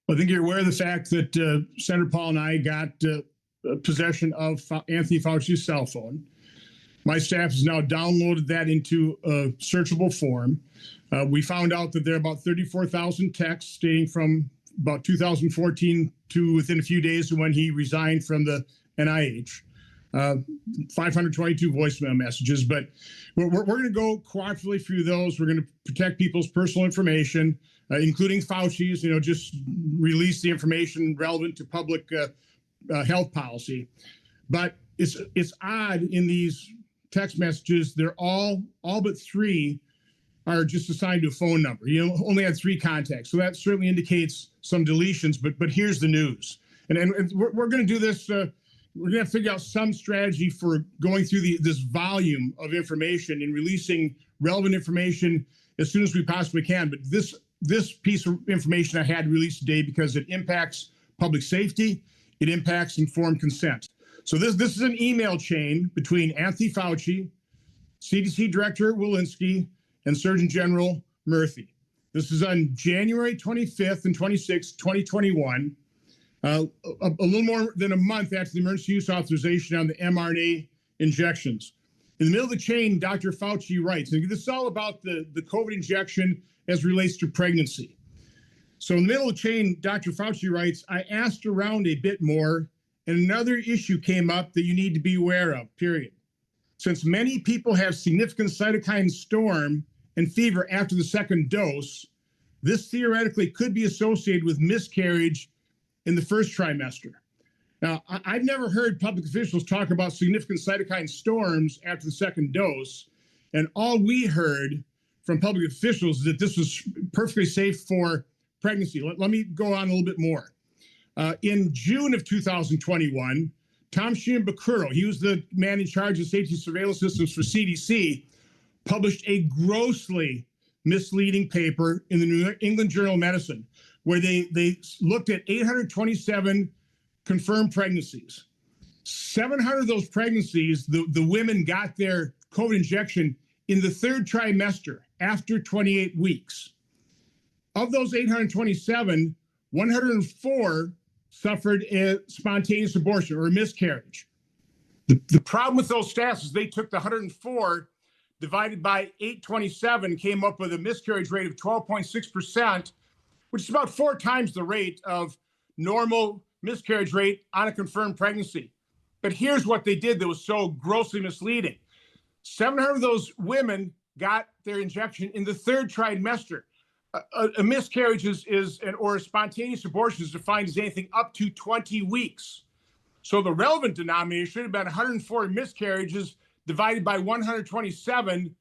I think you're aware of the fact that Senator Paul and I got possession of Anthony Fauci's cell phone. My staff has now downloaded that into a searchable form. We found out that there are about 34,000 texts dating from about 2014 to within a few days of when he resigned from the NIH. 522 voicemail messages, but we're going to go cooperatively through those. We're going to protect people's personal information, including Fauci's, just release the information relevant to public health policy. But it's odd in these text messages, they're all but three are just assigned to a phone number. Only had three contacts. So that certainly indicates some deletions, but here's the news. And we're going to do this, we're going to figure out some strategy for going through this volume of information and releasing relevant information as soon as we possibly can. But this piece of information I had to release today because it impacts public safety, it impacts informed consent. So this is an email chain between Anthony Fauci, CDC Director Walensky, and Surgeon General Murthy. This is on January 25th and 26th, 2021. A little more than a month after the emergency use authorization on the mRNA injections. In the middle of the chain, Dr. Fauci writes, and this is all about the COVID injection as relates to pregnancy. So in the middle of the chain, Dr. Fauci writes, I asked around a bit more, and another issue came up that you need to be aware of, period. Since many people have significant cytokine storm and fever after the second dose, this theoretically could be associated with miscarriage in the first trimester. Now, I've never heard public officials talk about significant cytokine storms after the second dose, and all we heard from public officials is that this was perfectly safe for pregnancy. Let me go on a little bit more. In June of 2021, Tom Shimabukuro, he was the man in charge of safety surveillance systems for CDC, published a grossly misleading paper in the New England Journal of Medicine, where they looked at 827 confirmed pregnancies. 700 of those pregnancies, the women got their COVID injection in the third trimester after 28 weeks. Of those 827, 104 suffered a spontaneous abortion or a miscarriage. The problem with those stats is they took the 104 divided by 827, came up with a miscarriage rate of 12.6%, which is about 4 times the rate of normal miscarriage rate on a confirmed pregnancy. But here's what they did that was so grossly misleading. 700 of those women got their injection in the third trimester. A miscarriage or a spontaneous abortion is defined as anything up to 20 weeks. So the relevant denominator should have been 104 miscarriages divided by 127,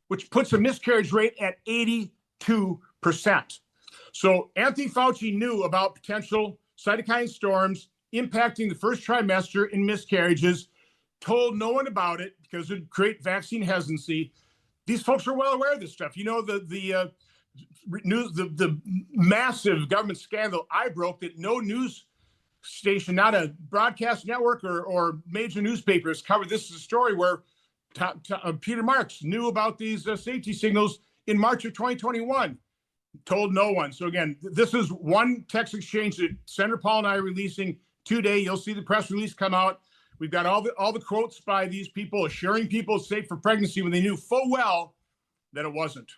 which puts a miscarriage rate at 82%. So Anthony Fauci knew about potential cytokine storms impacting the first trimester in miscarriages, told no one about it because it would create vaccine hesitancy. These folks are well aware of this stuff. The massive government scandal I broke that no news station, not a broadcast network or major newspapers covered. This is a story where Peter Marks knew about these safety signals in March of 2021, told no one. So again, this is one text exchange that Senator Paul and I are releasing today. You'll see the press release come out. We've got all the quotes by these people assuring people it's safe for pregnancy when they knew full well that it wasn't.